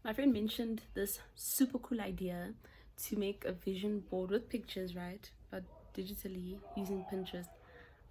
My friend mentioned this super cool idea to make a vision board with pictures, right? But digitally using Pinterest.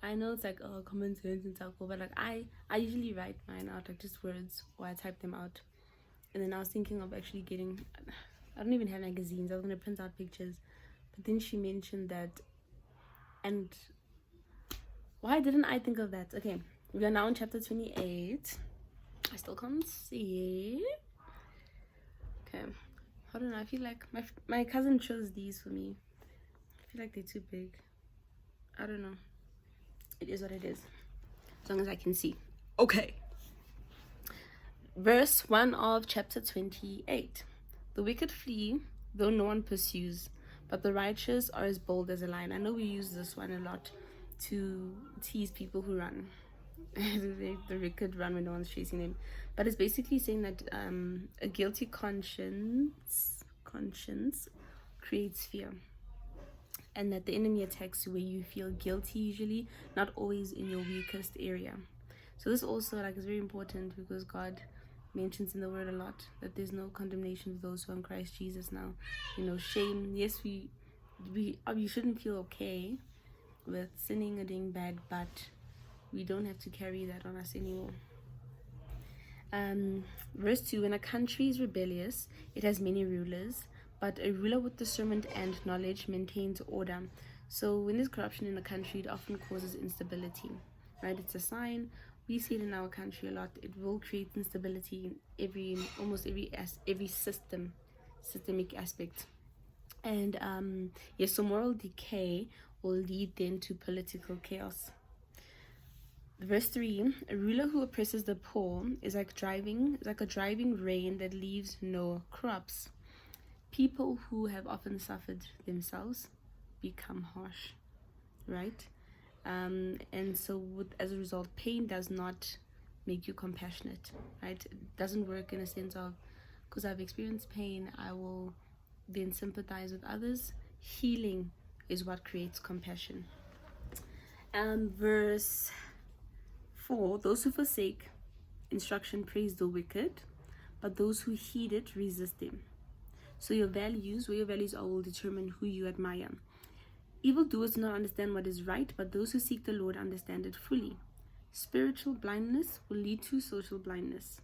I know it's like common sense and stuff, but like I usually write mine out like just words or I type them out. And then I was thinking of actually getting. I don't even have magazines. I was gonna print out pictures, but then she mentioned that, and why didn't I think of that? Okay, we are now in chapter 28. I still can't see. Okay, hold on. I feel like my cousin chose these for me. I feel like they're too big. I don't know. It is what it is. As long as I can see. Okay. Verse 1 of chapter 28. The wicked flee, though no one pursues, but the righteous are as bold as a lion. I know we use this one a lot to tease people who run. The wicked run when no one's chasing them. But it's basically saying that a guilty conscience creates fear. And that the enemy attacks you where you feel guilty usually, not always in your weakest area. So this also like is very important because God mentions in the word a lot that there's no condemnation for those who are in Christ Jesus now. Shame, yes, we you shouldn't feel okay with sinning or doing bad, but we don't have to carry that on us anymore. Verse 2, when a country is rebellious, it has many rulers, but a ruler with discernment and knowledge maintains order. So when there's corruption in a country, it often causes instability, right? It's a sign. We see it in our country a lot. It will create instability in almost every systemic aspect. And yes, so moral decay will lead then to political chaos. Verse 3, a ruler who oppresses the poor is like a driving rain that leaves no crops. People who have often suffered themselves become harsh, right? And so as a result, pain does not make you compassionate, right? It doesn't work in a sense of, because I've experienced pain, I will then sympathize with others. Healing is what creates compassion. Verse 4, those who forsake instruction praise the wicked, but those who heed it resist them. So where your values are, will determine who you admire. Evildoers do not understand what is right, but those who seek the Lord understand it fully. Spiritual blindness will lead to social blindness.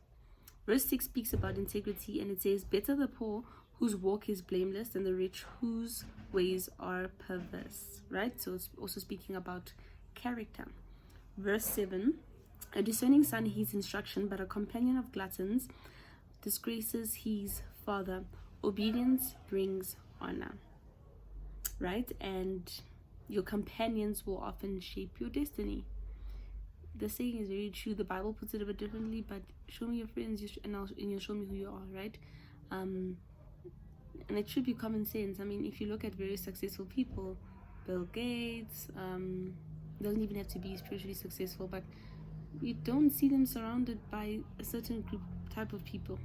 Verse 6 speaks about integrity, and it says, better the poor whose walk is blameless than the rich whose ways are perverse, right? So it's also speaking about character. Verse 7, a discerning son heeds instruction, but a companion of gluttons disgraces his father. Obedience brings honor, right? And your companions will often shape your destiny. The saying is very true. The Bible puts it a bit differently, but show me your friends and you'll show me who you are, right? And it should be common sense. I mean, if you look at very successful people, Bill Gates, doesn't even have to be spiritually successful, but you don't see them surrounded by a certain type of people.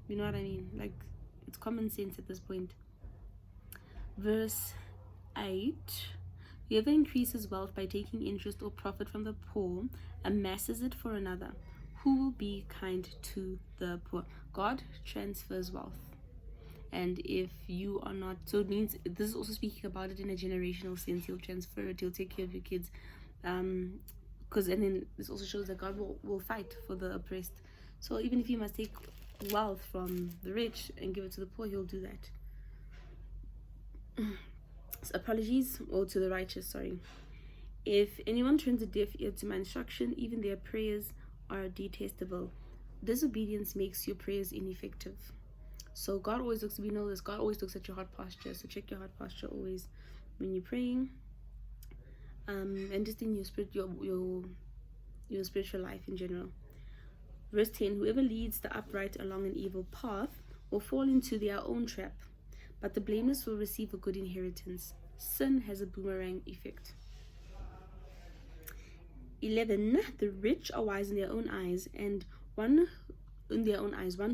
You know what I mean? Like, it's common sense at this point. Verse 8, whoever increases wealth by taking interest or profit from the poor amasses it for another. Who will be kind to the poor? God transfers wealth. And if you are not, so it means, this is also speaking about it in a generational sense. He'll transfer it, he'll take care of your kids. And then this also shows that God will fight for the oppressed. So even if you must take wealth from the rich and give it to the poor, he'll do that. Apologies, or to the righteous, sorry. If anyone turns a deaf ear to my instruction, even their prayers are detestable. Disobedience makes your prayers ineffective. So God always looks, we know this, God always looks at your heart posture. So check your heart posture always when you're praying, and just in your spirit, your spiritual life in general. Verse 10, whoever leads the upright along an evil path will fall into their own trap, but the blameless will receive a good inheritance. Sin has a boomerang effect. 11, the rich are wise in their own eyes, one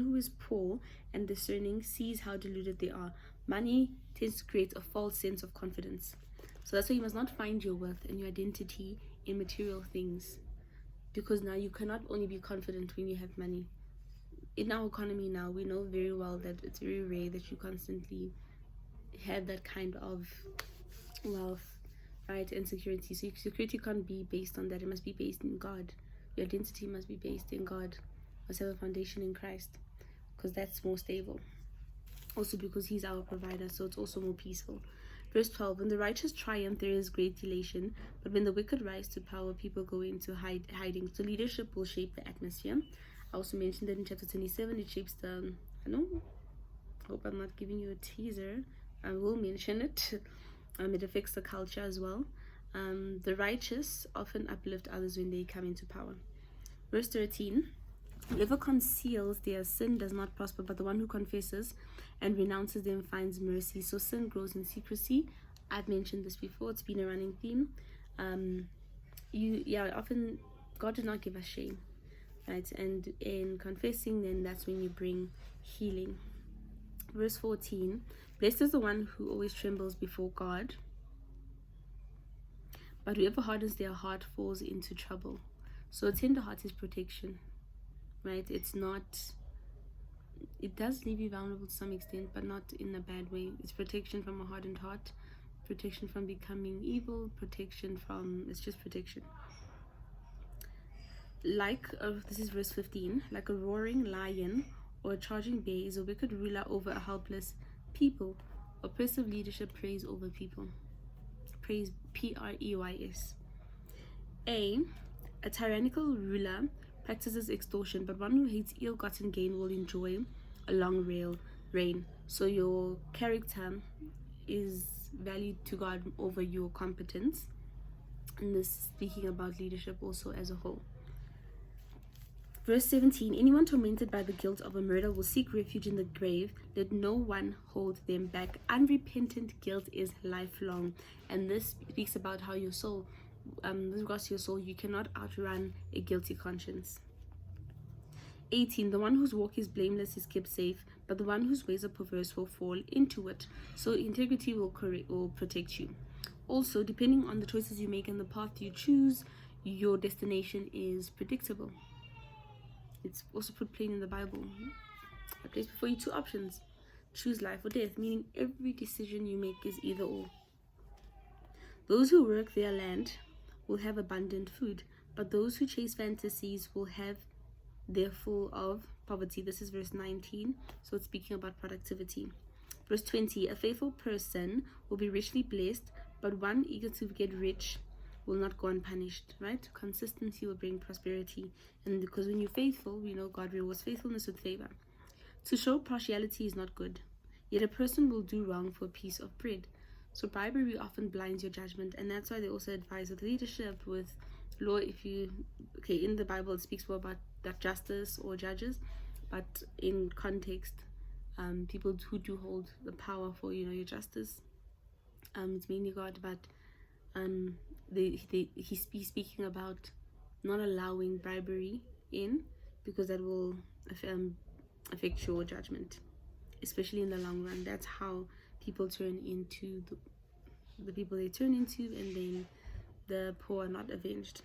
who is poor and discerning sees how deluded they are. Money tends to create a false sense of confidence. So that's why you must not find your worth and your identity in material things, because now you cannot only be confident when you have money. in our economy now, we know very well that it's very rare that you constantly have that kind of wealth, right, and security. So security can't be based on that. It must be based in God. Your identity must be based in God. Must have a foundation in Christ, because that's more stable. Also because he's our provider, so it's also more peaceful. Verse 12, when the righteous triumph, there is great elation, but when the wicked rise to power, people go into hiding. So leadership will shape the atmosphere. I also mentioned that in chapter 27, it shapes the, I hope I'm not giving you a teaser. I will mention it. It affects the culture as well. The righteous often uplift others when they come into power. Verse 13, whoever conceals their sin does not prosper, but the one who confesses and renounces them finds mercy. So sin grows in secrecy. I've mentioned this before. It's been a running theme. Often God did not give us shame, right? And in confessing, then that's when you bring healing. Verse 14, blessed is the one who always trembles before God, but whoever hardens their heart falls into trouble. So a tender heart is protection, right? It does leave you vulnerable to some extent, but not in a bad way. It's protection from a hardened heart, protection from becoming evil, it's just protection. This is verse 15, like a roaring lion or a charging bear is a wicked ruler over a helpless people. Oppressive leadership preys over people. Praise, P-R-E-Y-S. A tyrannical ruler practices extortion, but one who hates ill-gotten gain will enjoy a long reign. So your character is valued to God over your competence. And this is speaking about leadership also as a whole. Verse 17, anyone tormented by the guilt of a murder will seek refuge in the grave. Let no one hold them back. Unrepentant guilt is lifelong. And this speaks about how your soul, with regards to your soul, you cannot outrun a guilty conscience. 18, the one whose walk is blameless is kept safe, but the one whose ways are perverse will fall into it. So integrity will protect you. Also, depending on the choices you make and the path you choose, your destination is predictable. It's also put plain in the Bible. I place before you two options. Choose life or death, meaning every decision you make is either or. Those who work their land will have abundant food, but those who chase fantasies will have their full of poverty. This is verse 19, so it's speaking about productivity. Verse 20, a faithful person will be richly blessed, but one eager to get rich will not go unpunished, right? Consistency will bring prosperity. And because when you're faithful, we know God rewards faithfulness with favor. To show partiality is not good, yet a person will do wrong for a piece of bread. So bribery often blinds your judgment, and that's why they also advise with leadership, with law. In the Bible it speaks more about that justice or judges, but in context, people who do hold the power for your justice, it's mainly God, but he's speaking about not allowing bribery in, because that will affect your judgment, especially in the long run. That's how people turn into the people they turn into, and then the poor are not avenged.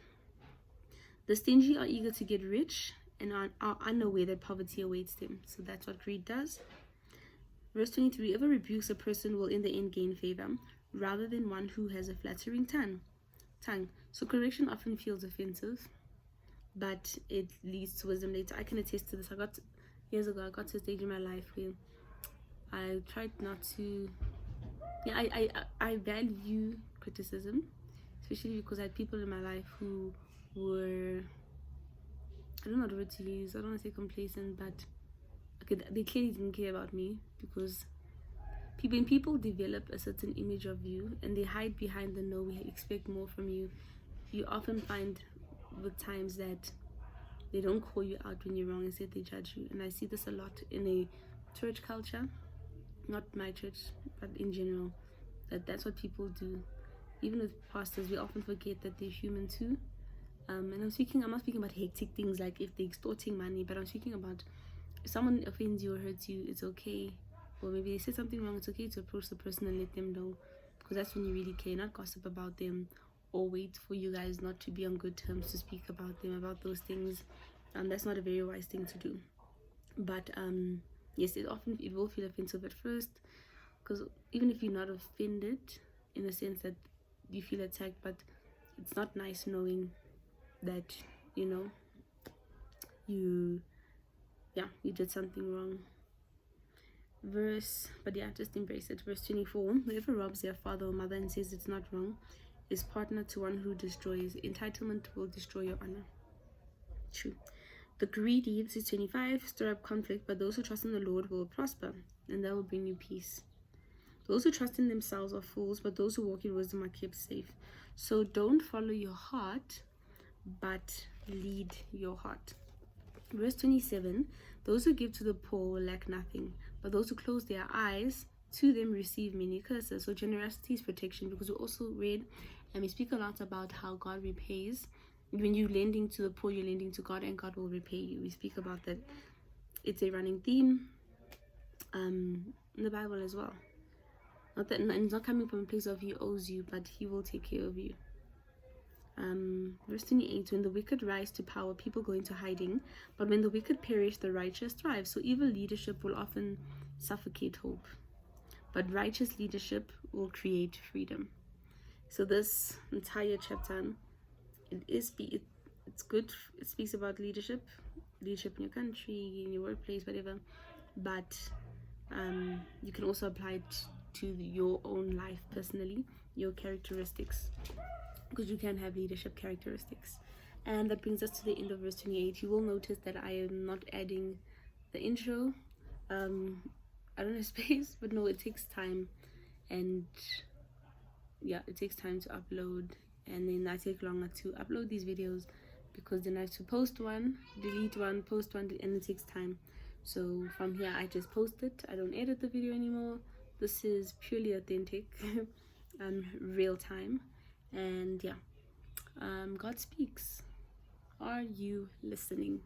The stingy are eager to get rich and are unaware that poverty awaits them. So that's what greed does. Verse 23, whoever rebukes a person will in the end gain favor, rather than one who has a flattering tongue. So correction often feels offensive, but it leads to wisdom later. I can attest to this. Years ago, I got to a stage in my life where I tried not to. I value criticism, especially because I had people in my life who were, I don't know what word to use. I don't want to say complacent, but they clearly didn't care about me, because when people develop a certain image of you and they hide behind the no, we expect more from you, you often find with times that they don't call you out when you're wrong, instead they judge you. And I see this a lot in a church culture, not my church, but in general, that's what people do. Even with pastors, we often forget that they're human too. And I'm not speaking about hectic things like if they're extorting money, but I'm speaking about if someone offends you or hurts you, it's okay. Or maybe they said something wrong, it's okay to approach the person and let them know, because that's when you really care, not gossip about them or wait for you guys not to be on good terms to speak about them, about those things. That's not a very wise thing to do. But yes, it will feel offensive at first, because even if you're not offended in the sense that you feel attacked, but it's not nice knowing that you did something wrong. But yeah, just embrace it. Verse 24, whoever robs their father or mother and says it's not wrong is partner to one who destroys. Entitlement will destroy your honor. True. The greedy, this is 25, stir up conflict, but those who trust in the Lord will prosper, and that will bring you peace. Those who trust in themselves are fools, but those who walk in wisdom are kept safe. So don't follow your heart, but lead your heart. Verse 27, those who give to the poor will lack nothing, but those who close their eyes to them receive many curses. So generosity is protection, because we also read and we speak a lot about how God repays. When you're lending to the poor, you're lending to God, and God will repay you. We speak about that. It's a running theme in the Bible as well. Not that, and it's not coming from a place of He owes you, but He will take care of you. Verse 28, when the wicked rise to power, people go into hiding, but when the wicked perish, the righteous thrive. So evil leadership will often suffocate hope, but righteous leadership will create freedom. So this entire chapter, it's good. It speaks about leadership in your country, in your workplace, whatever, but you can also apply it to your own life personally, your characteristics, because you can have leadership characteristics. And that brings us to the end of verse 28. You will notice that I am not adding the intro. I don't have space, but no, it takes time, and yeah, it takes time to upload, and then I take longer to upload these videos, because then I have to post one, delete one, post one, and it takes time. So from here, I just post it. I don't edit the video anymore. This is purely authentic, real time, and yeah, God speaks. Are you listening?